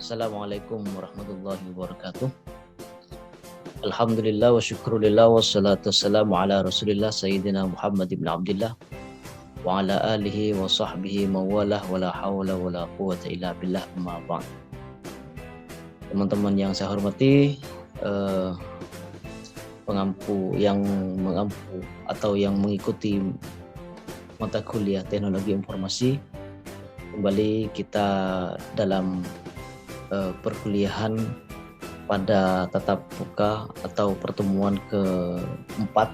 Assalamualaikum warahmatullahi wabarakatuh. Alhamdulillah wa syukrulillah wassalatu wassalamu ala rasulillah sayyidina Muhammad ibn Abdillah wa ala alihi wa sahbihi mawalah wa la hawla wa la quwata illa billah amma ba'd. Teman-teman yang saya hormati, yang mengampu atau yang mengikuti mata kuliah teknologi informasi, kembali kita dalam perkuliahan pada tatap muka atau pertemuan keempat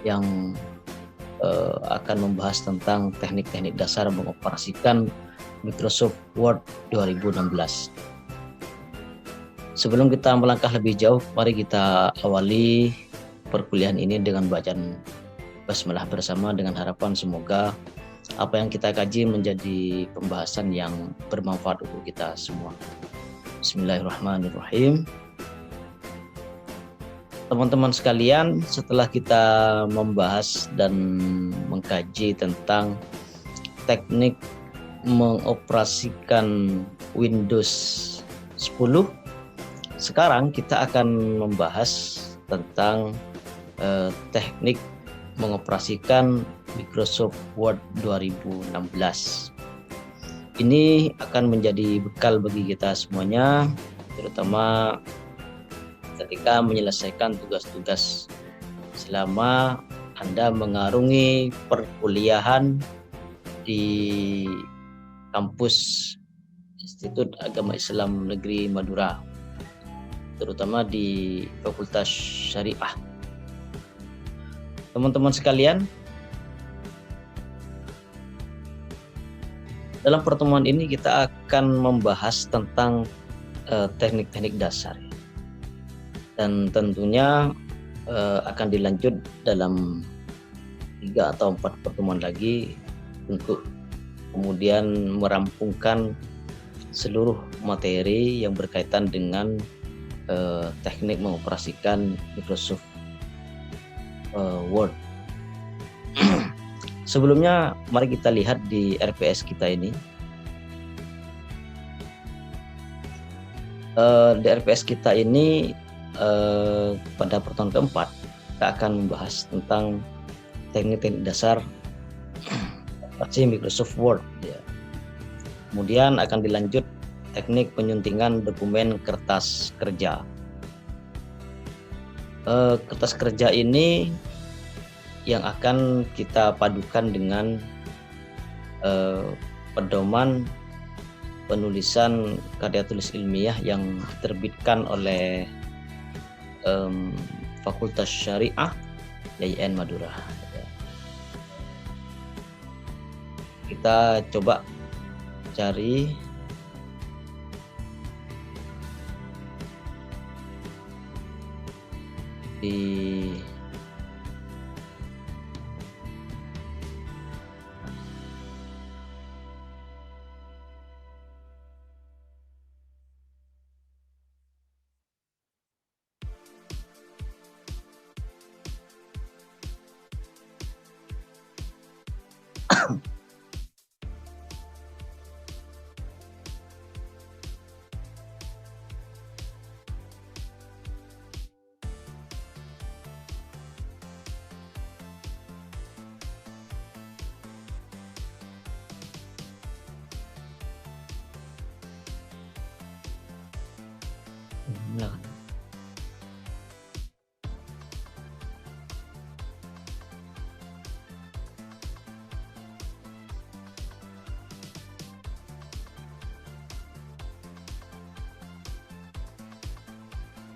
yang akan membahas tentang teknik-teknik dasar mengoperasikan Microsoft Word 2016. Sebelum kita melangkah lebih jauh, mari kita awali perkuliahan ini dengan bacaan basmalah bersama dengan harapan semoga apa yang kita kaji menjadi pembahasan yang bermanfaat untuk kita semua. Bismillahirrahmanirrahim. Teman-teman sekalian, setelah kita membahas dan mengkaji tentang teknik mengoperasikan Windows 10, sekarang kita akan membahas tentang teknik mengoperasikan Microsoft Word 2016. Ini akan menjadi bekal bagi kita semuanya, terutama ketika menyelesaikan tugas-tugas selama Anda mengarungi perkuliahan di kampus Institut Agama Islam Negeri Madura, terutama di Fakultas Syariah. Teman-teman sekalian, dalam pertemuan ini kita akan membahas tentang teknik-teknik dasar, dan tentunya akan dilanjut dalam 3 atau 4 pertemuan lagi untuk kemudian merampungkan seluruh materi yang berkaitan dengan teknik mengoperasikan Microsoft Word. Sebelumnya mari kita lihat di RPS kita ini. Di RPS kita ini pada pertemuan keempat kita akan membahas tentang teknik-teknik dasar operasi Microsoft Word. Kemudian akan dilanjut teknik penyuntingan dokumen kertas kerja. Kertas kerja ini yang akan kita padukan dengan pedoman penulisan karya tulis ilmiah yang diterbitkan oleh Fakultas Syariah YIN Madura. Kita coba cari di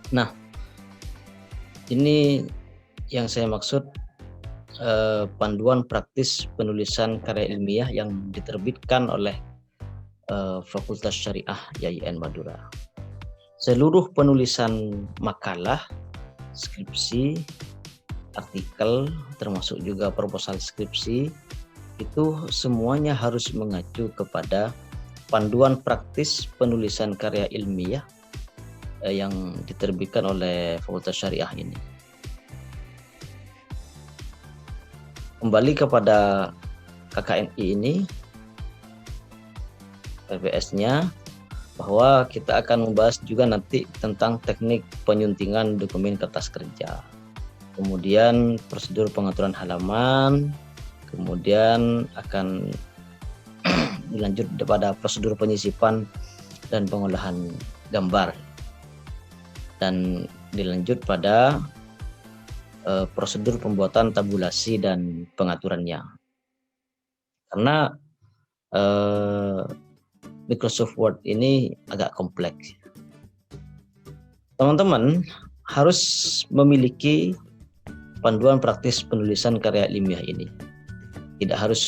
Nah, ini yang saya maksud panduan praktis penulisan karya ilmiah yang diterbitkan oleh Fakultas Syariah YIN Madura. Seluruh penulisan makalah, skripsi, artikel, termasuk juga proposal skripsi, itu semuanya harus mengacu kepada panduan praktis penulisan karya ilmiah yang diterbitkan oleh Fakultas Syariah ini. Kembali kepada KKNI ini, RPS-nya bahwa kita akan membahas juga nanti tentang teknik penyuntingan dokumen kertas kerja, kemudian prosedur pengaturan halaman, kemudian akan dilanjut pada prosedur penyisipan dan pengolahan gambar, dan dilanjut pada prosedur pembuatan tabulasi dan pengaturannya. Karena Microsoft Word ini agak kompleks. Teman-teman harus memiliki panduan praktis penulisan karya ilmiah ini. Tidak harus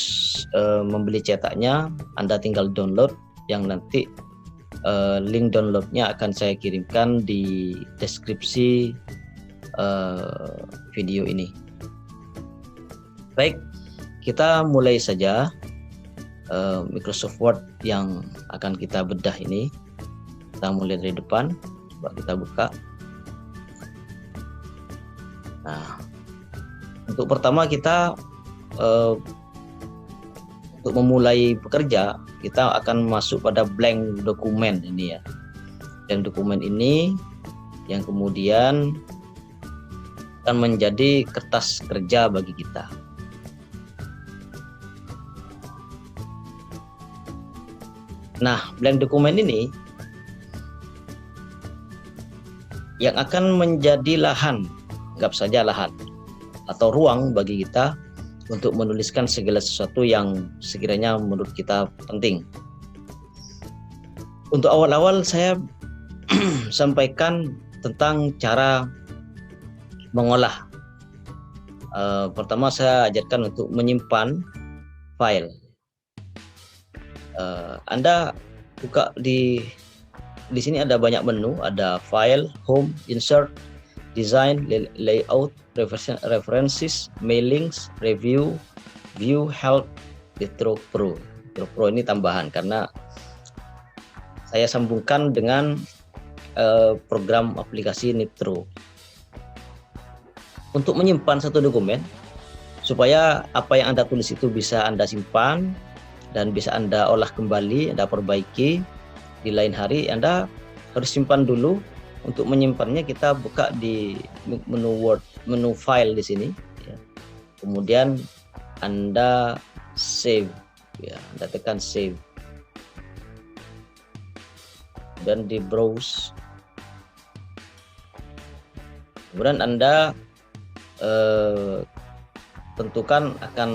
membeli cetaknya, Anda tinggal download, yang nanti link downloadnya akan saya kirimkan di deskripsi video ini. Baik, kita mulai saja Microsoft Word yang akan kita bedah ini. Kita mulai dari depan, coba kita buka. Nah, untuk pertama kita untuk memulai bekerja, kita akan masuk pada blank dokumen ini ya. Dan dokumen ini yang kemudian akan menjadi kertas kerja bagi kita. Nah, blank dokumen ini yang akan menjadi lahan, anggap saja lahan atau ruang bagi kita untuk menuliskan segala sesuatu yang sekiranya menurut kita penting. Untuk awal-awal saya sampaikan tentang cara mengolah. Pertama saya ajarkan untuk menyimpan file. Anda buka di sini ada banyak menu, ada file, home, insert, design, layout, references, mailings, review, view, help, Nitro Pro. Nitro Pro ini tambahan karena saya sambungkan dengan program aplikasi Nitro. Untuk menyimpan satu dokumen, supaya apa yang Anda tulis itu bisa Anda simpan dan bisa Anda olah kembali, Anda perbaiki di lain hari, Anda harus simpan dulu. Untuk menyimpannya kita buka di menu Word, menu file di sini ya. Kemudian Anda save ya, Anda tekan save dan di browse. Kemudian Anda tentukan akan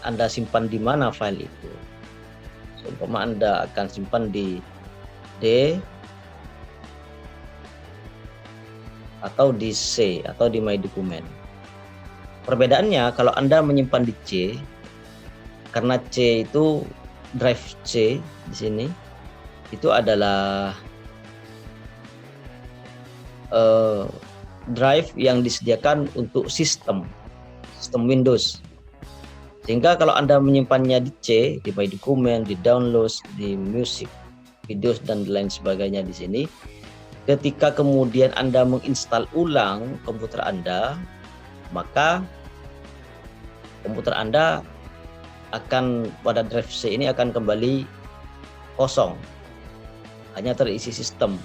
Anda simpan di mana file itu. Umpama Anda akan simpan di D atau di C atau di My Document. Perbedaannya kalau Anda menyimpan di C, karena C itu drive C di sini itu adalah drive yang disediakan untuk sistem Windows. Sehingga kalau Anda menyimpannya di C, di My Document, di Downloads, di Music, Videos dan lain sebagainya di sini, ketika kemudian Anda menginstal ulang komputer Anda, maka komputer Anda akan pada drive C ini akan kembali kosong, hanya terisi sistem.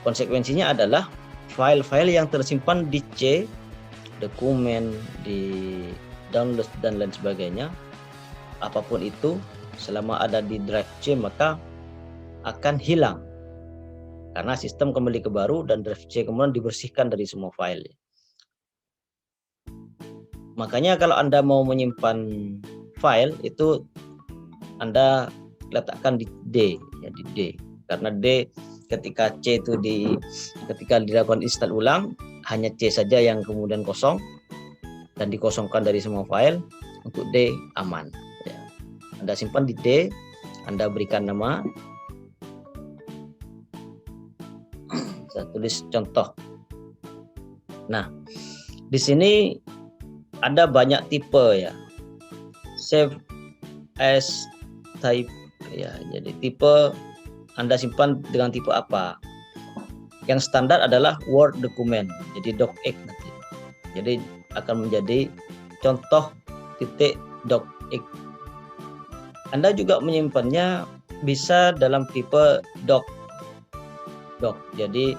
Konsekuensinya adalah file-file yang tersimpan di C, dokumen, di download dan lain sebagainya, apapun itu, selama ada di drive C maka akan hilang karena sistem kembali ke baru dan drive C kemudian dibersihkan dari semua file. Makanya kalau Anda mau menyimpan file itu Anda letakkan di D ya, di D, karena D ketika C itu ketika dilakukan install ulang hanya C saja yang kemudian kosong dan dikosongkan dari semua file. Untuk D aman ya. Anda simpan di D, Anda berikan nama, saya tulis contoh. Nah, di sini ada banyak tipe ya, save as type ya, jadi tipe Anda simpan dengan tipe apa. Yang standar adalah Word dokumen, jadi docx nanti. Jadi akan menjadi contoh titik docx. Anda juga menyimpannya bisa dalam tipe doc. Jadi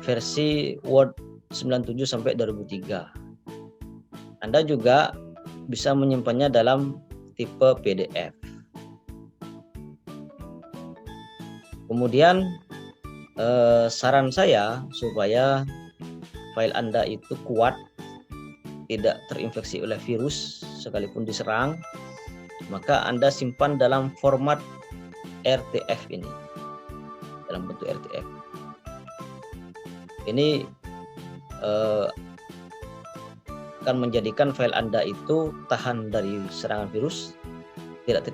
versi Word 97 sampai 2003. Anda juga bisa menyimpannya dalam tipe PDF. Kemudian saran saya supaya file Anda itu kuat, tidak terinfeksi oleh virus sekalipun diserang, maka Anda simpan dalam format RTF ini, dalam bentuk RTF. Ini akan menjadikan file Anda itu tahan dari serangan virus, tidak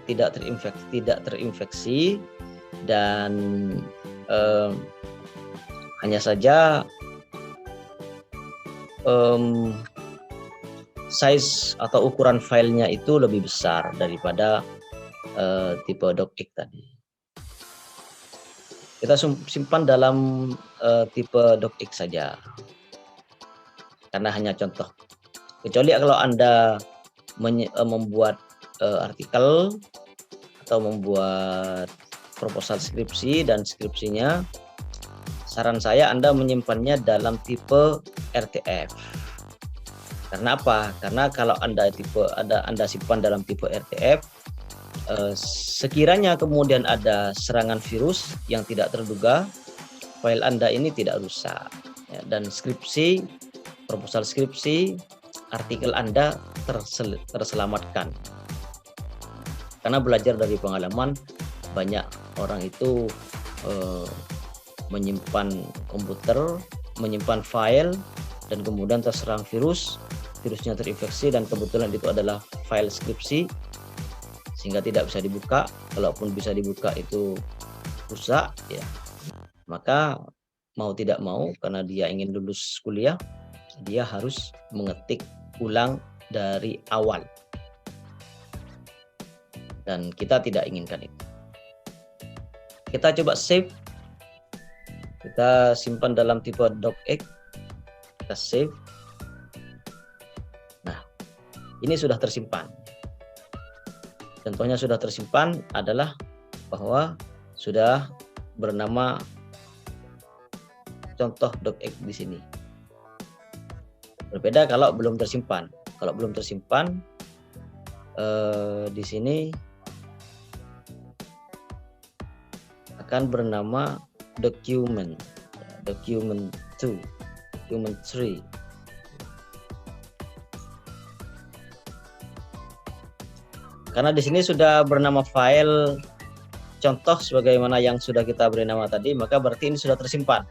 terinfeksi dan hanya saja size atau ukuran filenya itu lebih besar daripada tipe docx tadi. Kita simpan dalam tipe docx saja, karena hanya contoh. Kecuali kalau Anda membuat artikel atau membuat proposal skripsi dan skripsinya, saran saya Anda menyimpannya dalam tipe RTF. Karena apa? Karena kalau Anda simpan dalam tipe RTF, sekiranya kemudian ada serangan virus yang tidak terduga, file Anda ini tidak rusak, ya, dan proposal skripsi, artikel Anda terselamatkan. Karena belajar dari pengalaman, banyak orang itu menyimpan komputer, menyimpan file, dan kemudian terserang virusnya terinfeksi, dan kebetulan itu adalah file skripsi, sehingga tidak bisa dibuka. Kalaupun bisa dibuka itu rusak, ya. Maka mau tidak mau, karena dia ingin lulus kuliah, dia harus mengetik ulang dari awal. Dan kita tidak inginkan itu. Kita coba save. Kita simpan dalam tipe docx. Kita save. Nah, ini sudah tersimpan. Contohnya sudah tersimpan adalah bahwa sudah bernama contoh docx di sini. Berbeda kalau belum tersimpan. Kalau belum tersimpan, di sini akan bernama document 2, document 3. Karena di sini sudah bernama file contoh sebagaimana yang sudah kita beri nama tadi, maka berarti ini sudah tersimpan.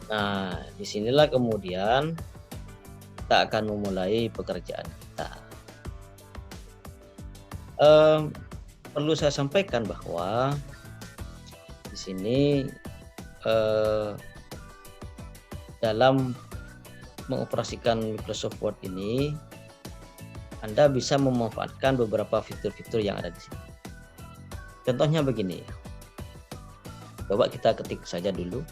Nah, disinilah kemudian kita akan memulai pekerjaan kita. Perlu saya sampaikan bahwa di sini dalam mengoperasikan Microsoft Word ini, Anda bisa memanfaatkan beberapa fitur-fitur yang ada di sini. Contohnya begini. Coba kita ketik saja dulu.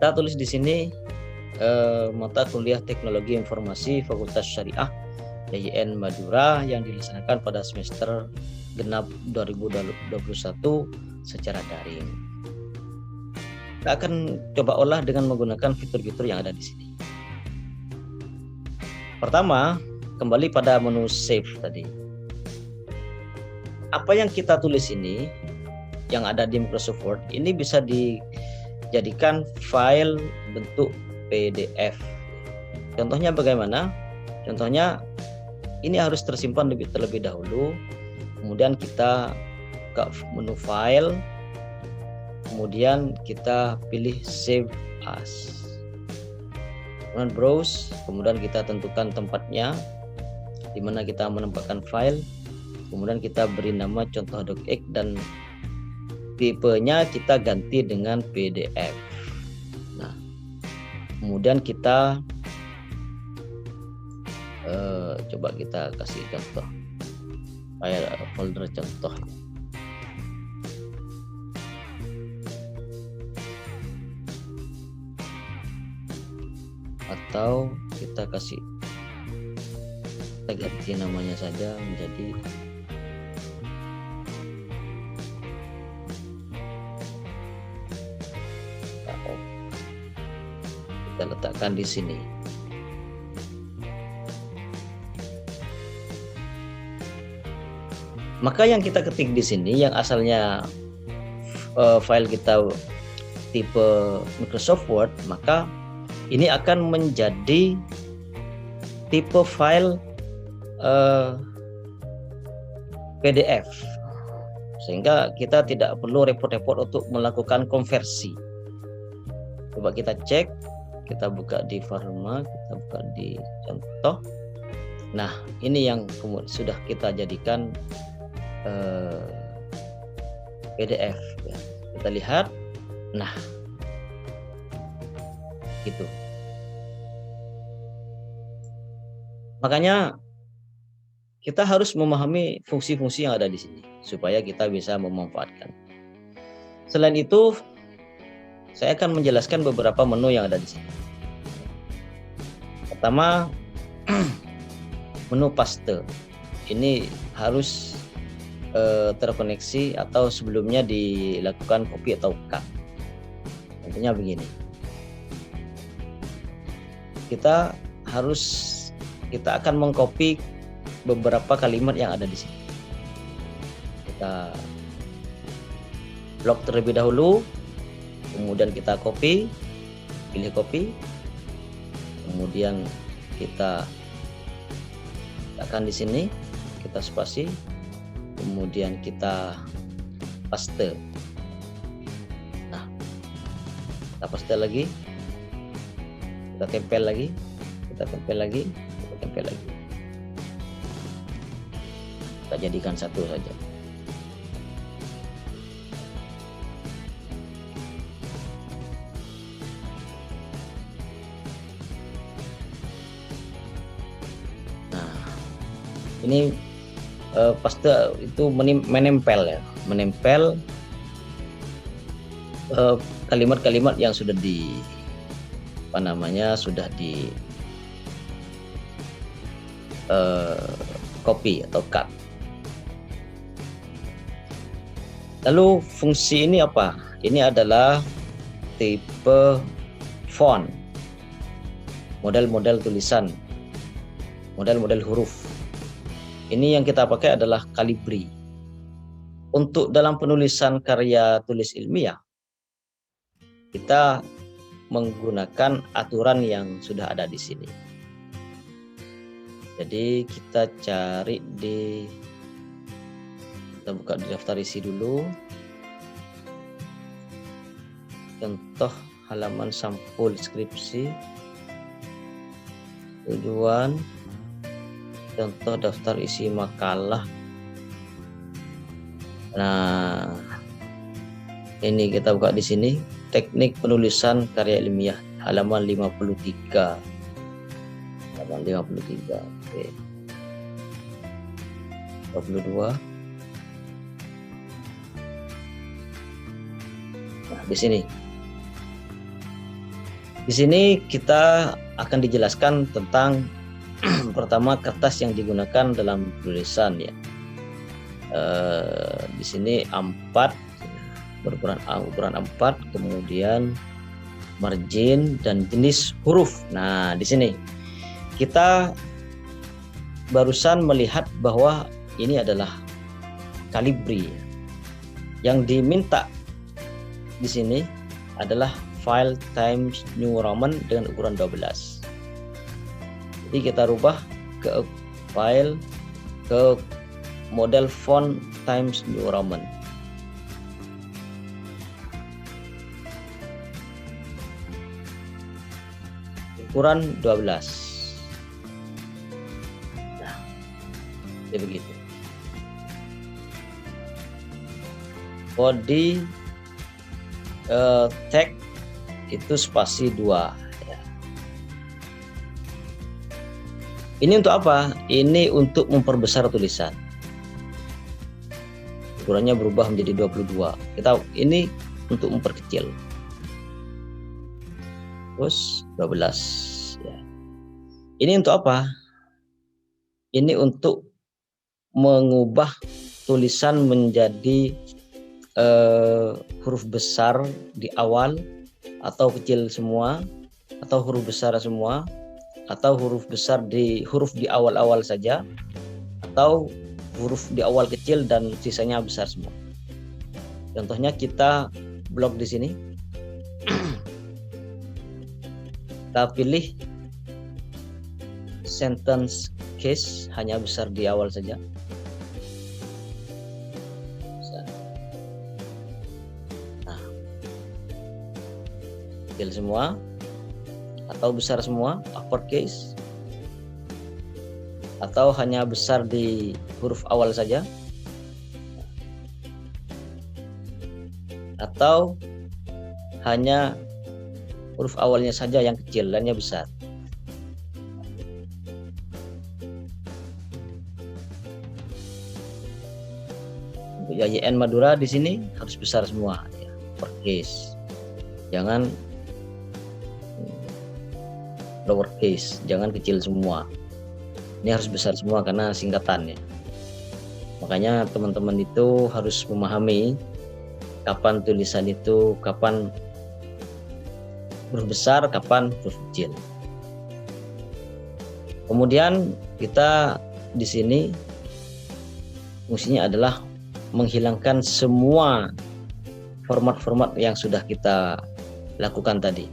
Kita tulis di sini mata kuliah Teknologi Informasi Fakultas Syariah YIN Madura yang dilaksanakan pada semester genap 2021 secara daring. Kita akan coba olah dengan menggunakan fitur-fitur yang ada di sini. Pertama, kembali pada menu save tadi. Apa yang kita tulis ini, yang ada di Microsoft Word, ini bisa dijadikan file bentuk PDF. Contohnya bagaimana? Contohnya ini harus tersimpan terlebih dahulu. Kemudian kita buka menu file. Kemudian kita pilih save as. Kemudian browse. Kemudian kita tentukan tempatnya di mana kita menempatkan file. Kemudian kita beri nama contoh docx dan tipenya kita ganti dengan PDF. Nah, kemudian kita coba kita kasih contoh file folder contoh. Atau kita kasih, kita ganti namanya saja menjadi kita letakkan di sini. Maka yang kita ketik di sini yang asalnya file kita tipe Microsoft Word, maka ini akan menjadi tipe file PDF, sehingga kita tidak perlu repot-repot untuk melakukan konversi. Coba kita cek, kita buka di Pharma, kita buka di contoh. Nah, ini yang sudah kita jadikan PDF ya. Kita lihat, nah gitu. Makanya kita harus memahami fungsi-fungsi yang ada di sini supaya kita bisa memanfaatkan. Selain itu, saya akan menjelaskan beberapa menu yang ada di sini. Pertama, menu paste. Ini harus terkoneksi atau sebelumnya dilakukan copy atau cut. Contohnya begini. Kita akan mengcopy beberapa kalimat yang ada di sini. Kita blok terlebih dahulu, kemudian kita copy, pilih copy, kemudian kita tekan di sini, kita spasi, kemudian kita paste. Nah, kita paste lagi, kita tempel lagi, kita tempel lagi, kita tempel lagi. Kita jadikan satu saja. Nah, ini paste itu menempel ya, menempel kalimat-kalimat yang sudah sudah di copy atau cut. Lalu fungsi ini apa? Ini adalah tipe font, model-model tulisan, model-model huruf. Ini yang kita pakai adalah Calibri. Untuk dalam penulisan karya tulis ilmiah, kita menggunakan aturan yang sudah ada di sini. Jadi kita cari kita buka di daftar isi dulu. Contoh halaman sampul skripsi. Tujuan, contoh daftar isi makalah. Nah, ini kita buka di sini. Teknik penulisan karya ilmiah halaman 53. Halaman 53. Oke. 22. Nah, di sini. Di sini kita akan dijelaskan tentang pertama kertas yang digunakan dalam tulisan ya. Di sini A4 berukuran A4, kemudian margin dan jenis huruf. Nah, di sini kita barusan melihat bahwa ini adalah Calibri. Yang diminta di sini adalah file Times New Roman dengan ukuran 12. Jadi kita rubah ke file ke model font Times New Roman. Ukuran 12. Nah, jadi begitu. Body tag itu spasi 2 ya. Ini untuk apa? Ini untuk memperbesar tulisan. Ukurannya berubah menjadi 22. Ini untuk memperkecil. Terus 12 ya. Ini untuk apa? Ini untuk mengubah tulisan menjadi huruf besar di awal atau kecil semua, atau huruf besar semua, atau huruf besar di awal-awal saja, atau huruf di awal kecil dan sisanya besar semua. Contohnya kita blok di sini. Kita pilih sentence case, hanya besar di awal saja. Nah, kecil semua atau besar semua, uppercase, atau hanya besar di huruf awal saja, atau hanya huruf awalnya saja yang kecil, lainnya besar. Untuk YN Madura di sini harus besar semua, ya, uppercase. Jangan lowercase, jangan kecil semua. Ini harus besar semua karena singkatannya. Makanya teman-teman itu harus memahami kapan tulisan itu, kapan huruf besar, kapan huruf kecil. Kemudian kita di sini fungsinya adalah menghilangkan semua format-format yang sudah kita lakukan tadi.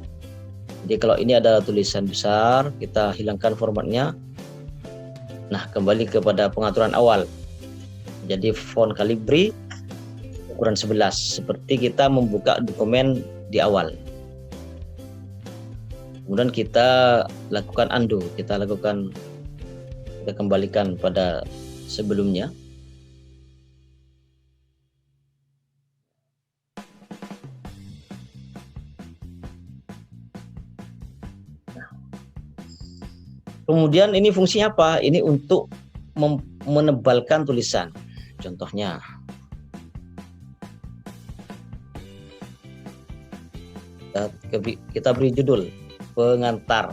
Jadi kalau ini adalah tulisan besar, kita hilangkan formatnya. Nah, kembali kepada pengaturan awal. Jadi font Calibri ukuran 11, seperti kita membuka dokumen di awal. Kemudian kita lakukan undo, kita kembalikan pada sebelumnya. Kemudian ini fungsinya apa? Ini untuk menebalkan tulisan. Contohnya, kita beri judul pengantar.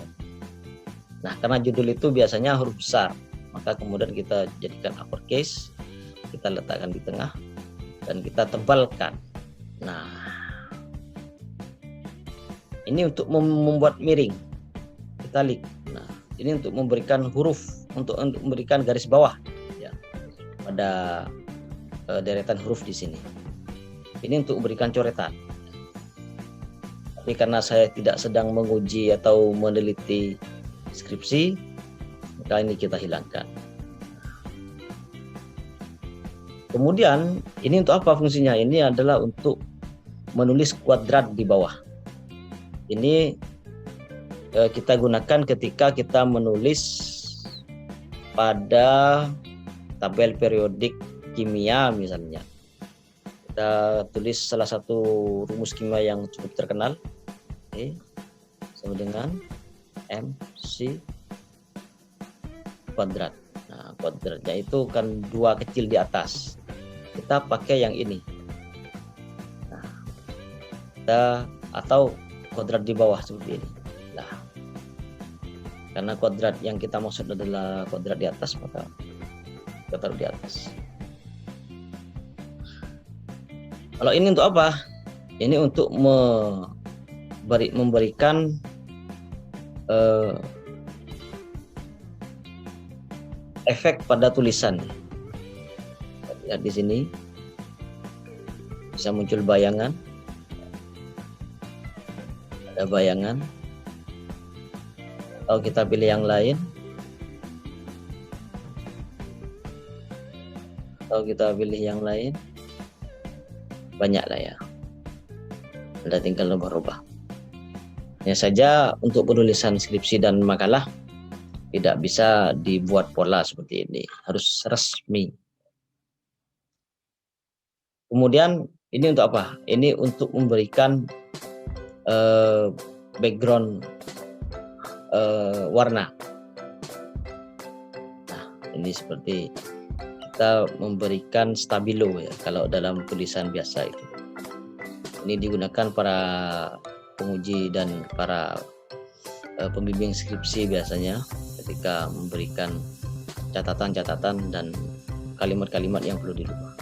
Nah, karena judul itu biasanya huruf besar, maka kemudian kita jadikan uppercase, kita letakkan di tengah, dan kita tebalkan. Nah, ini untuk membuat miring, italic. Nah, ini untuk memberikan huruf, untuk memberikan garis bawah ya, pada deretan huruf di sini. Ini untuk memberikan coretan. Tapi karena saya tidak sedang menguji atau meneliti skripsi, maka ini kita hilangkan. Kemudian ini untuk apa fungsinya? Ini adalah untuk menulis kuadrat di bawah. Ini kita gunakan ketika kita menulis pada tabel periodik kimia misalnya. Kita tulis salah satu rumus kimia yang cukup terkenal, sama dengan MC kuadrat. Nah, kuadratnya itu kan 2 kecil di atas. Kita pakai yang ini. Nah, atau kuadrat di bawah seperti ini. Karena kuadrat yang kita maksud adalah kuadrat di atas, maka kita taruh di atas. Kalau ini untuk apa? Ini untuk memberikan efek pada tulisan. Lihat di sini bisa muncul bayangan, ada bayangan. Atau kita pilih yang lain, banyak lah ya. Anda tinggal rubah-rubah. Hanya saja untuk penulisan skripsi dan makalah tidak bisa dibuat pola seperti ini, harus resmi. Kemudian ini untuk apa? Ini untuk memberikan background warna. Nah, ini seperti kita memberikan stabilo ya, kalau dalam tulisan biasa itu. Ini digunakan para penguji dan para pembimbing skripsi biasanya ketika memberikan catatan-catatan dan kalimat-kalimat yang perlu dirubah.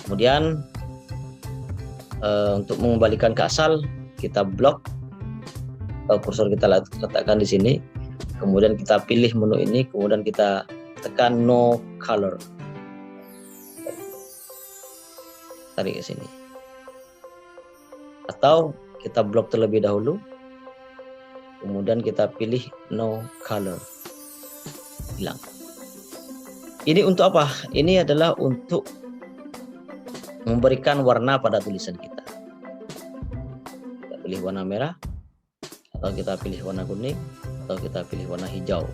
Kemudian untuk mengembalikan ke asal, kita blok, kursor kita letakkan di sini, kemudian kita pilih menu ini, kemudian kita tekan no color, tarik ke sini, atau kita blok terlebih dahulu, kemudian kita pilih no color, hilang. Ini untuk apa? Ini adalah untuk memberikan warna pada tulisan kita. Kita pilih warna merah, atau kita pilih warna kuning, atau kita pilih warna hijau,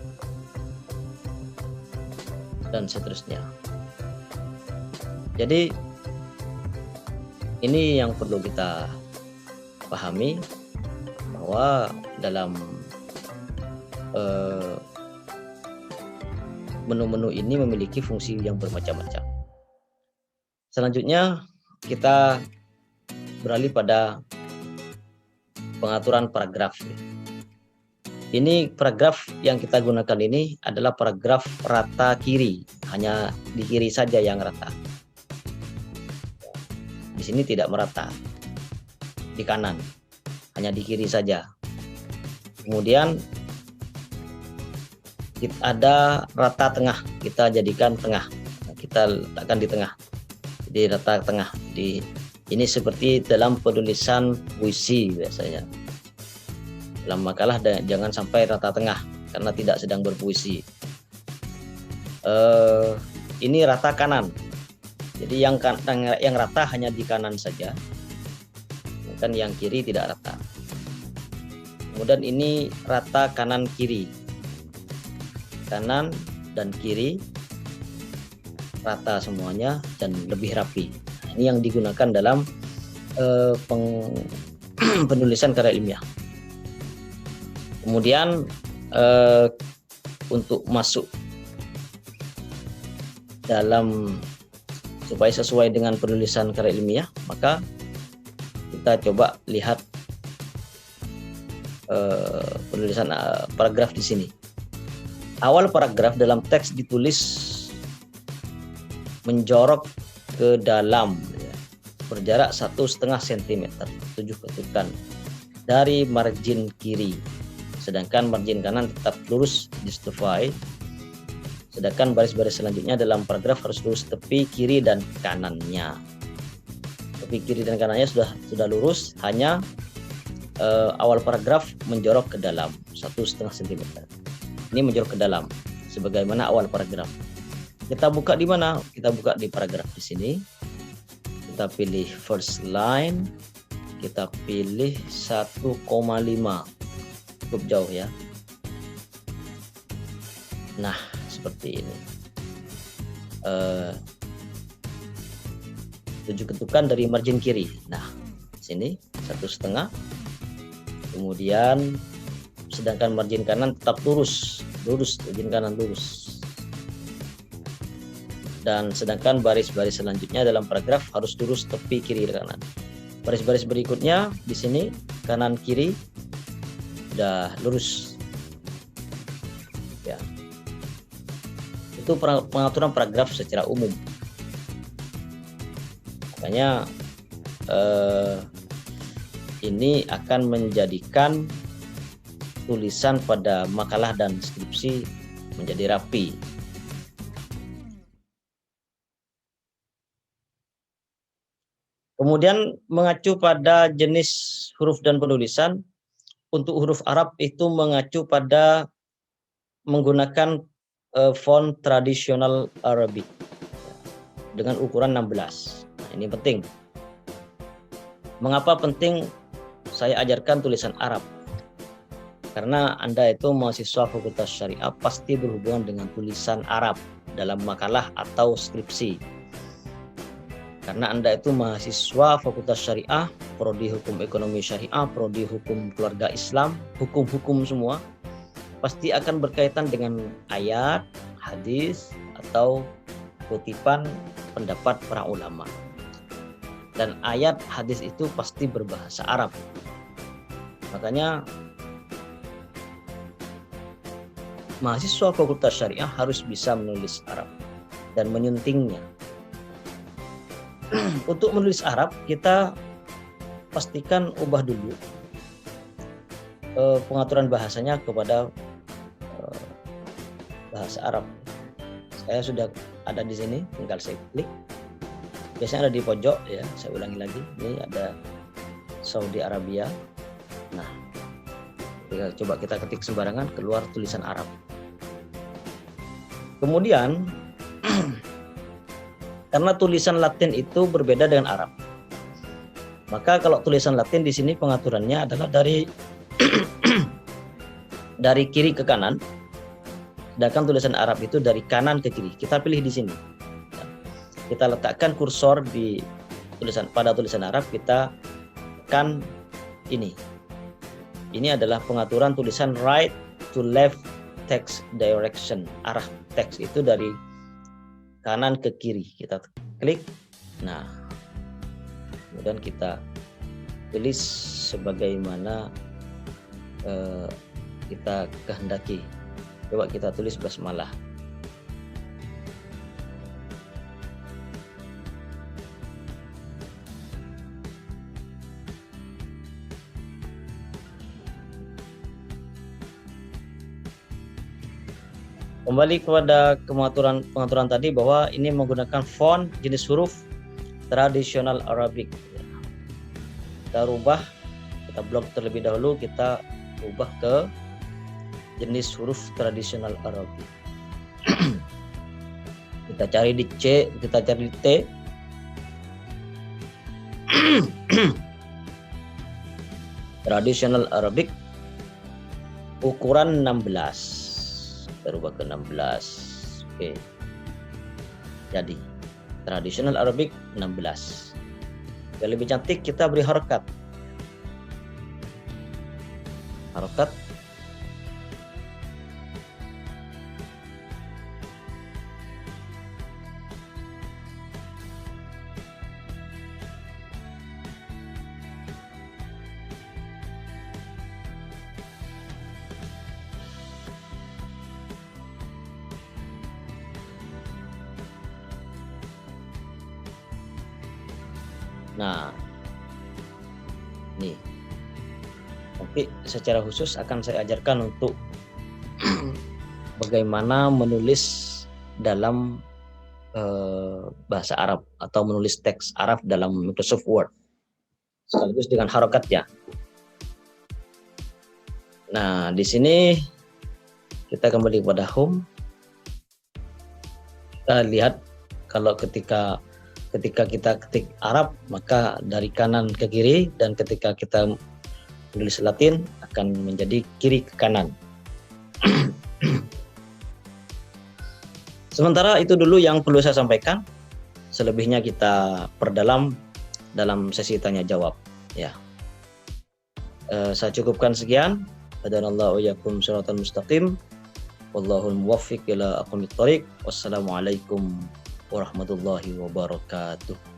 dan seterusnya. Jadi ini yang perlu kita pahami, bahwa dalam menu-menu ini memiliki fungsi yang bermacam-macam. Selanjutnya kita beralih pada pengaturan paragraf. Ini paragraf yang kita gunakan ini adalah paragraf rata kiri, hanya di kiri saja yang rata. Di sini tidak merata, di kanan, hanya di kiri saja. Kemudian ada rata tengah, kita jadikan tengah, kita letakkan di tengah. Di rata tengah. Ini seperti dalam penulisan puisi biasanya. Dalam makalah jangan sampai rata tengah karena tidak sedang berpuisi. Ini rata kanan. Jadi yang rata hanya di kanan saja, dan yang kiri tidak rata. Kemudian ini rata kanan kiri, kanan dan kiri rata semuanya dan lebih rapi. Ini yang digunakan dalam penulisan karya ilmiah. Kemudian untuk masuk dalam supaya sesuai dengan penulisan karya ilmiah, maka kita coba lihat penulisan paragraf di sini. Awal paragraf dalam teks ditulis menjorok ke dalam, ya, berjarak 1,5 cm, 7 ketukan dari margin kiri, sedangkan margin kanan tetap lurus justify. Sedangkan baris-baris selanjutnya dalam paragraf harus lurus tepi kiri dan kanannya. Tepi kiri dan kanannya sudah lurus, hanya awal paragraf menjorok ke dalam 1,5 cm. Ini menjorok ke dalam sebagaimana awal paragraf. Kita buka di mana? Kita buka di paragraf di sini. Kita pilih first line. Kita pilih 1,5. Cukup jauh ya. Nah, seperti ini. 7 ketukan dari margin kiri. Nah, sini 1,5. Kemudian sedangkan margin kanan tetap lurus, margin kanan lurus. Dan sedangkan baris-baris selanjutnya dalam paragraf harus lurus tepi kiri dan kanan. Baris-baris berikutnya di sini kanan kiri sudah lurus itu pengaturan paragraf secara umum. Makanya ini akan menjadikan tulisan pada makalah dan skripsi menjadi rapi. Kemudian mengacu pada jenis huruf dan penulisan, untuk huruf Arab itu mengacu pada menggunakan font tradisional Arabic dengan ukuran 16. Nah, ini penting. Mengapa penting saya ajarkan tulisan Arab? Karena Anda itu mahasiswa Fakultas Syariah pasti berhubungan dengan tulisan Arab dalam makalah atau skripsi. Karena Anda itu mahasiswa Fakultas Syariah, prodi Hukum Ekonomi Syariah, prodi Hukum Keluarga Islam, hukum-hukum semua, pasti akan berkaitan dengan ayat, hadis, atau kutipan pendapat para ulama. Dan ayat hadis itu pasti berbahasa Arab. Makanya mahasiswa Fakultas Syariah harus bisa menulis Arab dan menyuntingnya. Untuk menulis Arab, kita pastikan ubah dulu pengaturan bahasanya kepada bahasa Arab. Saya sudah ada di sini, tinggal saya klik. Biasanya ada di pojok ya, saya ulangi lagi. Ini ada Saudi Arabia. Nah, coba kita ketik sembarangan, keluar tulisan Arab. Kemudian karena tulisan Latin itu berbeda dengan Arab, maka kalau tulisan Latin di sini pengaturannya adalah dari dari kiri ke kanan, sedangkan tulisan Arab itu dari kanan ke kiri. Kita pilih di sini. Kita letakkan kursor di pada tulisan Arab, kita tekan ini. Ini adalah pengaturan tulisan right to left text direction. Arah teks itu dari kanan ke kiri. Kita klik. Nah, kemudian kita tulis sebagaimana kita kehendaki. Coba kita tulis basmalah. Kembali kepada pengaturan tadi bahwa ini menggunakan font jenis huruf tradisional Arabic. Kita rubah, kita blok terlebih dahulu, kita ubah ke jenis huruf tradisional Arabic. Kita cari di C, kita cari di T. Tradisional Arabic ukuran 16. Rubah ke 16. Oke. Jadi tradisional Arabic 16. Yang lebih cantik kita beri harokat. Harokat. Nah, nih, nanti secara khusus akan saya ajarkan untuk bagaimana menulis dalam bahasa Arab atau menulis teks Arab dalam Microsoft Word, sekaligus dengan harokatnya. Nah, di sini kita kembali pada home. Kita lihat kalau ketika kita ketik Arab, maka dari kanan ke kiri, dan ketika kita menulis Latin akan menjadi kiri ke kanan. Sementara itu dulu yang perlu saya sampaikan. Selebihnya kita perdalam dalam sesi tanya jawab ya. Saya cukupkan sekian. Hadanallahu iyyakum shiratal mustaqim. Wallahul muwaffiq ila aqwamit thoriq. Wassalamualaikum warahmatullahi wabarakatuh.